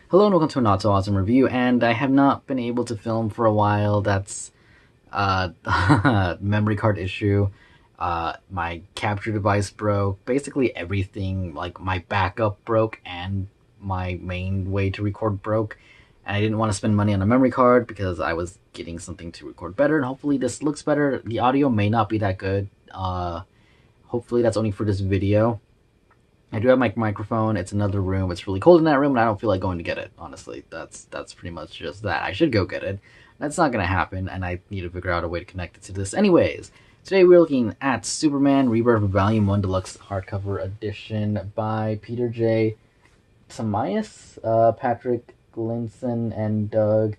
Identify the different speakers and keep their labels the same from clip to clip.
Speaker 1: Hello and welcome to a not so awesome review, and I have not been able to film for a while. That's memory card issue. My capture device broke. Basically everything, like my backup broke and my main way to record broke. And I didn't want to spend money on a memory card because I was getting something to record better, and hopefully this looks better. The audio may not be that good. Hopefully that's only for this video. I do have my microphone. It's another room. It's really cold in that room, and I don't feel like going to get it. Honestly, that's pretty much just that. I should go get it. That's not gonna happen, and I need to figure out a way to connect it to this. Anyways, today we're looking at Superman Rebirth Volume 1 Deluxe Hardcover Edition by Peter J. Tamias, Patrick Glinson, and Doug.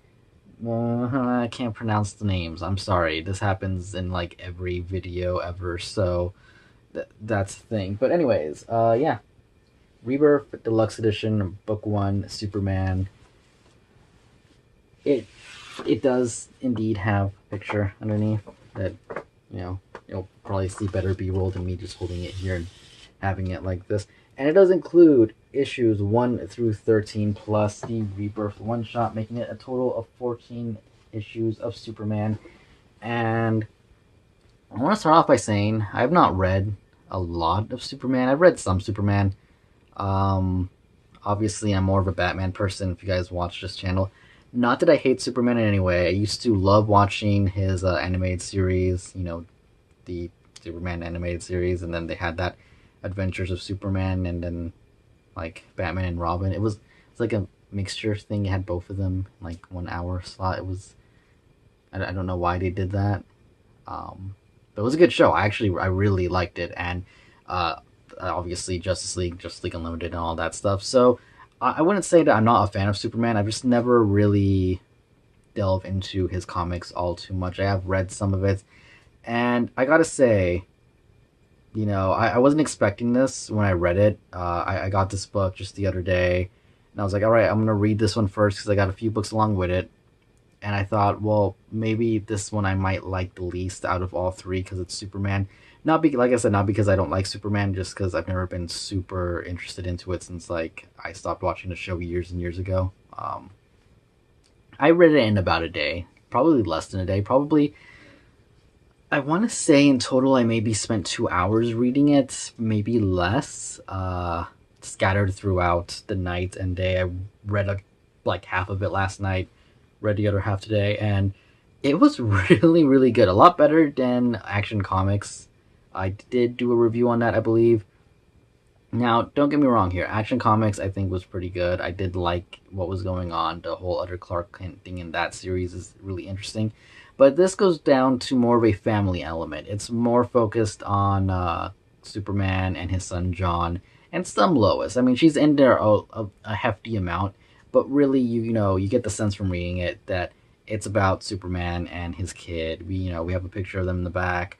Speaker 1: I can't pronounce the names. I'm sorry. This happens in like every video ever, so that's the thing. But anyways, yeah. Rebirth Deluxe Edition, Book 1, Superman. It does indeed have a picture underneath that, you'll probably see better B-roll than me just holding it here and having it like this. And it does include issues 1 through 13 plus the Rebirth one-shot, making it a total of 14 issues of Superman. And I want to start off by saying I have not read a lot of Superman. I've read some Superman. Obviously, I'm more of a Batman person if you guys watch this channel. Not that I hate Superman in any way. I used to love watching his animated series, the Superman animated series, and then they had that Adventures of Superman, and then like Batman and Robin. It's like a mixture thing. You had both of them, like 1 hour slot. I don't know why they did that. But it was a good show. I really liked it, and obviously Justice League Unlimited, and all that stuff. So I wouldn't say that I'm not a fan of Superman. I've just never really delved into his comics all too much. I have read some of it, and I gotta say, I wasn't expecting this when I read it. I got this book just the other day, and I was like, all right, I'm gonna read this one first because I got a few books along with it. And I thought, well, maybe this one I might like the least out of all three because it's Superman. Like I said, not because I don't like Superman, just because I've never been super interested into it since like I stopped watching the show years and years ago. I read it in about a day, probably less than a day. Probably, I want to say in total I maybe spent 2 hours reading it, maybe less. Scattered throughout the night and day. I read like half of it last night, read the other half today, and it was really, really good. A lot better than Action Comics. I did do a review on that, I believe. Now, don't get me wrong here. Action Comics, I think, was pretty good. I did like what was going on. The whole other Clark Kent thing in that series is really interesting. But this goes down to more of a family element. It's more focused on Superman and his son John, and some Lois. I mean, she's in there a hefty amount, but really, you get the sense from reading it that it's about Superman and his kid. We have a picture of them in the back.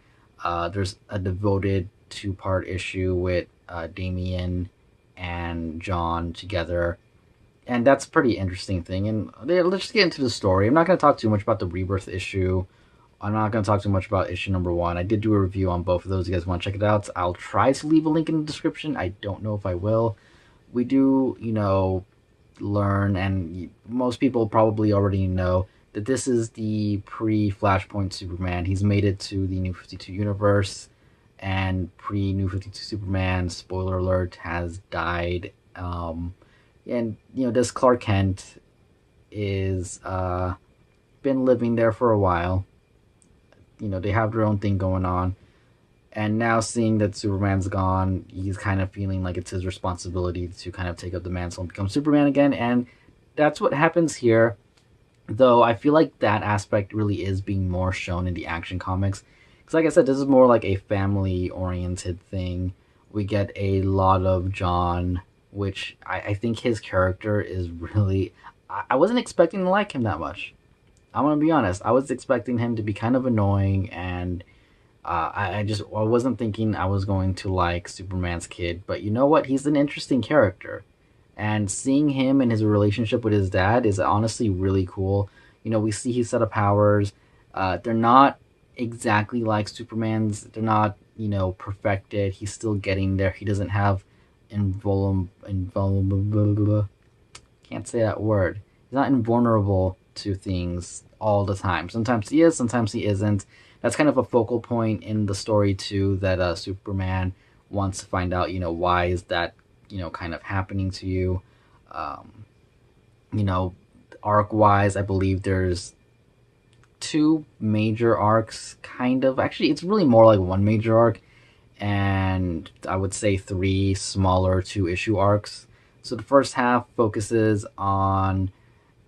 Speaker 1: There's a devoted 2-part issue with Damian and John together, and that's a pretty interesting thing. And let's just get into the story. I'm not going to talk too much about the Rebirth issue. I'm not going to talk too much about issue number 1. I did do a review on both of those. You guys want to check it out? I'll try to leave a link in the description. I don't know if I will. We do, learn, and most people probably already know that this is the pre-Flashpoint Superman. He's made it to the New 52 universe, and pre-New 52 Superman, spoiler alert, has died. And this Clark Kent is been living there for a while. They have their own thing going on, and now seeing that Superman's gone, he's kind of feeling like it's his responsibility to kind of take up the mantle and become Superman again. And that's what happens here. Though I feel like that aspect really is being more shown in the Action Comics. Because like I said, this is more like a family-oriented thing. We get a lot of John, which I think his character is really... I wasn't expecting to like him that much. I'm going to be honest. I was expecting him to be kind of annoying, and I wasn't thinking I was going to like Superman's kid. But you know what? He's an interesting character. And seeing him and his relationship with his dad is honestly really cool. We see his set of powers. They're not exactly like Superman's. They're not, perfected. He's still getting there. He doesn't have invulnerable. can't say that word. He's not invulnerable to things all the time. Sometimes he is, sometimes he isn't. That's kind of a focal point in the story too. That Superman wants to find out, why is that, kind of happening to you. Um, you know, arc wise, I believe there's two major arcs, kind of. Actually, it's really more like one major arc, and I would say three smaller 2-issue arcs. So the first half focuses on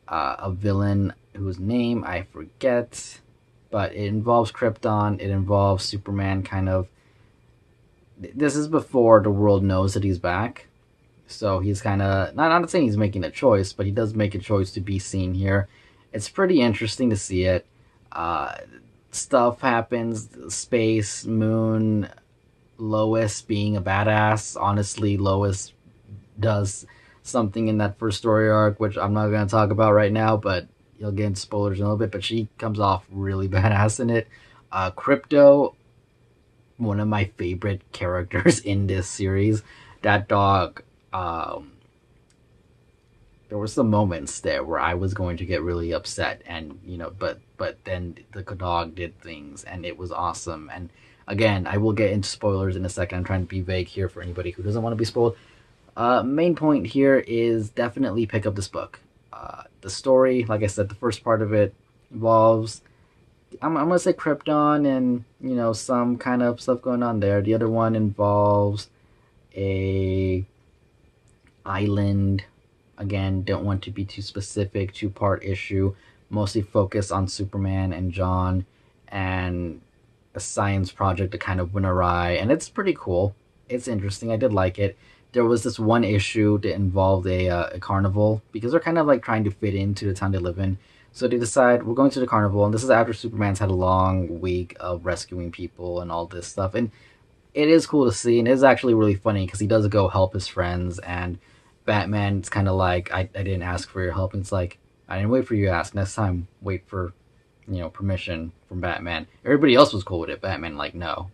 Speaker 1: a villain whose name I forget, but it involves Krypton. It involves Superman kind of. This is before the world knows that he's back. So he's kind of, not saying he's making a choice, but he does make a choice to be seen here. It's pretty interesting to see it. Uh, Stuff happens, space, moon, Lois being a badass. Honestly, Lois does something in that first story arc, which I'm not going to talk about right now, but you'll get into spoilers in a little bit. But she comes off really badass in it. Crypto, one of my favorite characters in this series. That dog, there were some moments there where I was going to get really upset, and but then the dog did things, and it was awesome. And again, I will get into spoilers in a second. I'm trying to be vague here for anybody who doesn't want to be spoiled. Main point here is definitely pick up this book. The story, like I said, the first part of it involves, I'm gonna say Krypton and some kind of stuff going on there. The other one involves a island. Again, don't want to be too specific. 2-part issue, mostly focused on Superman and John, and a science project that kind of went awry, and it's pretty cool. It's interesting. I did like it. There was this one issue that involved a carnival, because they're kind of like trying to fit into the town they live in. So they decide, we're going to the carnival, and this is after Superman's had a long week of rescuing people and all this stuff. And it is cool to see, and it is actually really funny because he does go help his friends, and Batman's kind of like, I didn't ask for your help. And it's like, I didn't wait for you to ask. Next time, wait for, permission from Batman. Everybody else was cool with it. Batman, like, no,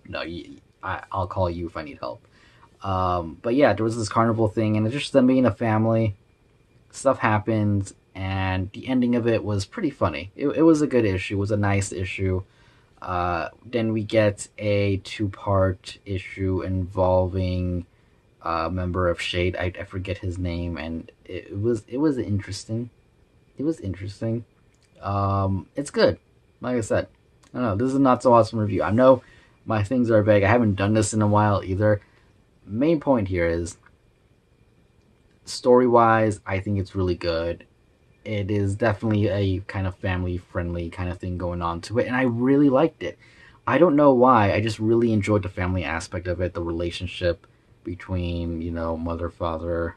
Speaker 1: I'll call you if I need help. But yeah, there was this carnival thing, and it's just them being a family. Stuff happens, and the ending of it was pretty funny. It was a good issue. It was a nice issue. Then we get a 2-part issue involving a member of Shade. I forget his name, and it was interesting. It was interesting. It's good. Like I said, I don't know. This is a not so awesome review. I know my things are vague. I haven't done this in a while either. Main point here is, story-wise, I think it's really good. It is definitely a kind of family-friendly kind of thing going on to it, and I really liked it. I don't know why. I just really enjoyed the family aspect of it, the relationship between, mother, father,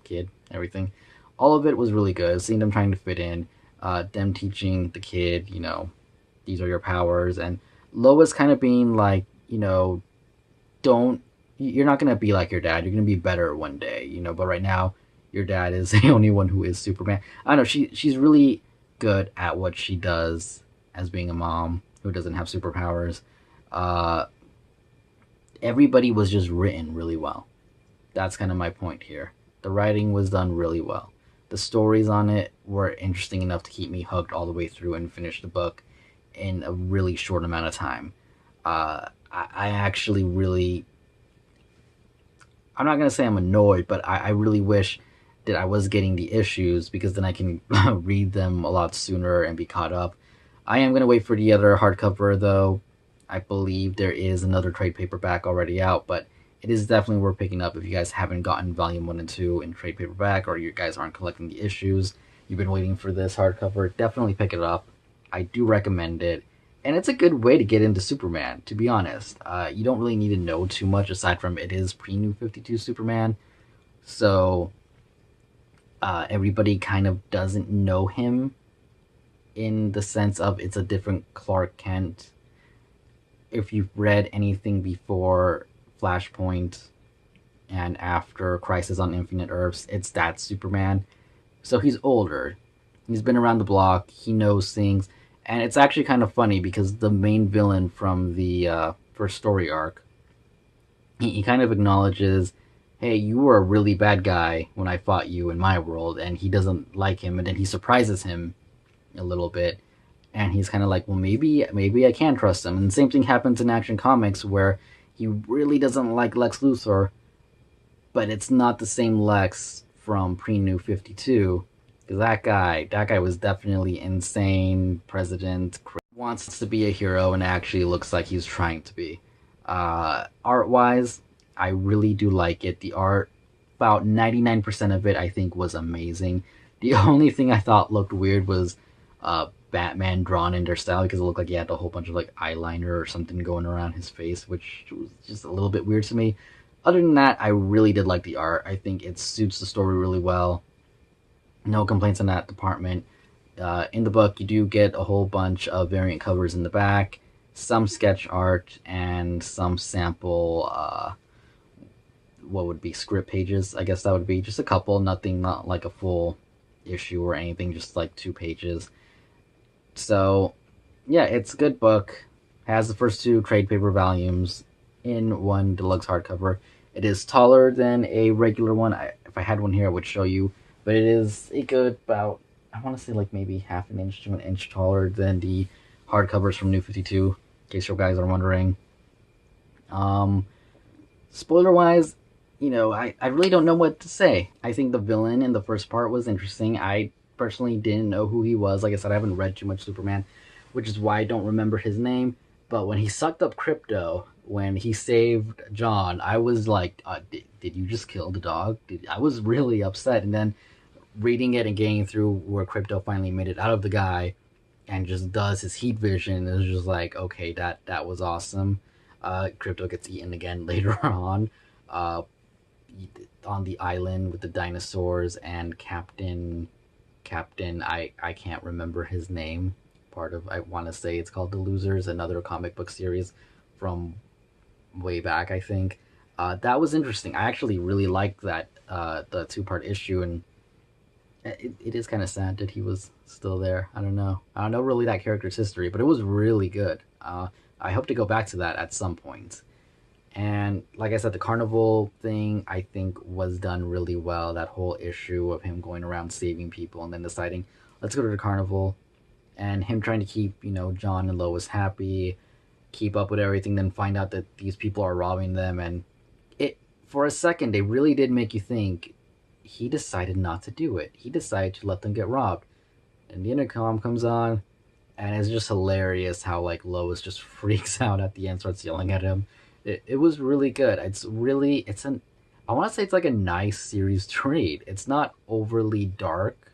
Speaker 1: kid, everything. All of it was really good. Seeing them trying to fit in, them teaching the kid, these are your powers, and Lois kind of being like, you're not going to be like your dad. You're going to be better one day, but right now your dad is the only one who is Superman. I don't know. She's really good at what she does as being a mom who doesn't have superpowers. Everybody was just written really well. That's kind of my point here. The writing was done really well. The stories on it were interesting enough to keep me hooked all the way through and finish the book in a really short amount of time. I actually really, I'm not going to say I'm annoyed, but I really wish that I was getting the issues, because then I can read them a lot sooner and be caught up. I am going to wait for the other hardcover, though. I believe there is another trade paperback already out, but it is definitely worth picking up if you guys haven't gotten volume 1 and 2 in trade paperback, or you guys aren't collecting the issues. You've been waiting for this hardcover. Definitely pick it up. I do recommend it. And it's a good way to get into Superman, to be honest. You don't really need to know too much, aside from it is pre-New 52 Superman. So everybody kind of doesn't know him, in the sense of it's a different Clark Kent. If you've read anything before Flashpoint and after Crisis on Infinite Earths, it's that Superman. So he's older. He's been around the block. He knows things. And it's actually kind of funny, because the main villain from the first story arc, he kind of acknowledges, hey, you were a really bad guy when I fought you in my world, and he doesn't like him, and then he surprises him a little bit, and he's kind of like, well, maybe I can trust him. And the same thing happens in Action Comics where he really doesn't like Lex Luthor, but it's not the same Lex from pre New 52. Because that guy was definitely insane. President wants to be a hero and actually looks like he's trying to be. Art wise, I really do like it. The art, about 99% of it, I think was amazing. The only thing I thought looked weird was Batman drawn in their style because it looked like he had a whole bunch of like eyeliner or something going around his face, which was just a little bit weird to me. Other than that, I really did like the art. I think it suits the story really well. No complaints in that department. In the book, you do get a whole bunch of variant covers in the back, some sketch art, and some sample, what would be script pages. I guess that would be just a couple, nothing, not like a full issue or anything, just like 2 pages. So, yeah, it's a good book. Has the first 2 trade paper volumes in one deluxe hardcover. It is taller than a regular one. If I had one here, I would show you. But it is a good about, I want to say like maybe half an inch to an inch taller than the hardcovers from New 52, in case you guys are wondering. Um, Spoiler wise, I really don't know what to say. I think the villain in the first part was interesting. I personally didn't know who he was. Like I said, I haven't read too much Superman, which is why I don't remember his name. But when he sucked up Crypto, when he saved John, I was like, did you just kill the dog? I was really upset. And then reading it and getting through where Crypto finally made it out of the guy and just does his heat vision, it was just like, okay, that was awesome. Crypto gets eaten again later uh, on the island with the dinosaurs and Captain, I can't remember his name. Part of, I want to say it's called The Losers, another comic book series from way back, I think. That was interesting. I actually really liked that, the 2 part issue, and it is kind of sad that he was still there. I don't know. I don't know really that character's history, but it was really good. I hope to go back to that at some point. And like I said, the carnival thing I think was done really well. That whole issue of him going around saving people and then deciding, let's go to the carnival, and him trying to keep, John and Lois happy, keep up with everything, then find out that these people are robbing them. And it, for a second, they really did make you think he decided not to do it. He decided to let them get robbed. And the intercom comes on, and it's just hilarious how like Lois just freaks out at the end, starts yelling at him. It was really good. I want to say it's like a nice series to read. It's not overly dark.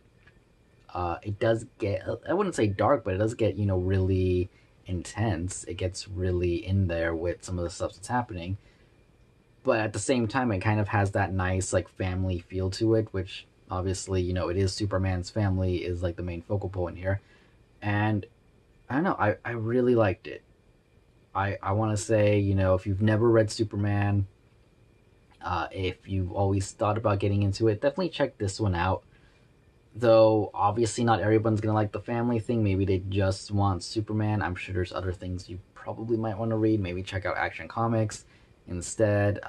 Speaker 1: It does get, I wouldn't say dark, but it does get, really intense. It gets really in there with some of the stuff that's happening. But at the same time, it kind of has that nice, like, family feel to it, which obviously, it is Superman's family is like the main focal point here. And I don't know, I really liked it. I want to say, if you've never read Superman, if you've always thought about getting into it, definitely check this one out. Though, obviously, not everyone's going to like the family thing. Maybe they just want Superman. I'm sure there's other things you probably might want to read. Maybe check out Action Comics instead.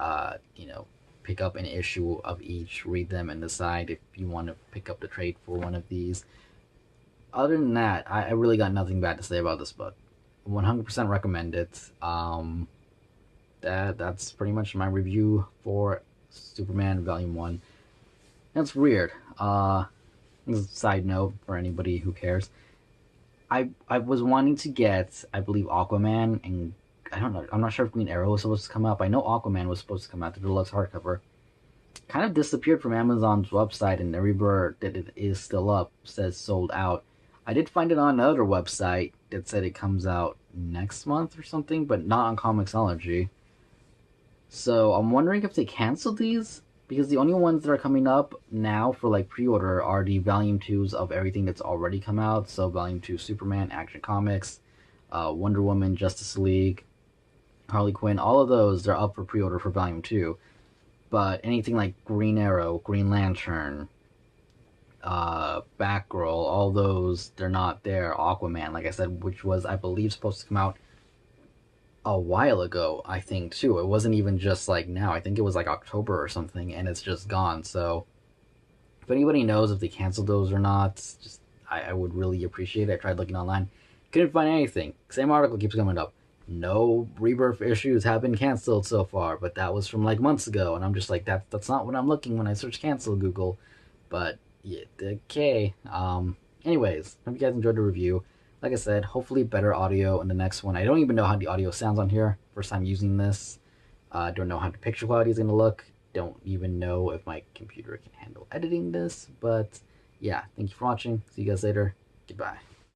Speaker 1: Pick up an issue of each, read them, and decide if you want to pick up the trade for one of these. Other than that, I really got nothing bad to say about this book. 100% recommend it. That's pretty much my review for Superman Volume 1. That's weird. Side note for anybody who cares. I was wanting to get, I believe, Aquaman, and I don't know, I'm not sure if Green Arrow was supposed to come out, but I know Aquaman was supposed to come out, the deluxe hardcover. Kind of disappeared from Amazon's website, and everywhere that it is still up says sold out. I did find it on another website that said it comes out next month or something, but not on Comixology. So I'm wondering if they canceled these, because the only ones that are coming up now for like pre-order are the Volume 2s of everything that's already come out. So Volume 2 Superman, Action Comics, Wonder Woman, Justice League, Harley Quinn, all of those are up for pre-order for Volume 2. But anything like Green Arrow, Green Lantern, Batgirl, all those, they're not there. Aquaman, like I said, which was, I believe, supposed to come out a while ago, I think, too. It wasn't even just like now. I think it was like October or something, and it's just gone. So if anybody knows if they canceled those or not, just I would really appreciate it. I tried looking online, couldn't find anything. Same article keeps coming up. No Rebirth issues have been canceled so far, but that was from like months ago, and I'm just like, that's not what I'm looking when I search cancel Google. But yeah, okay. Anyways, hope you guys enjoyed the review. Like I said, hopefully better audio in the next one. I don't even know how the audio sounds on here. First time using this. Don't know how the picture quality is going to look. Don't even know if my computer can handle editing this. But yeah, thank you for watching. See you guys later. Goodbye.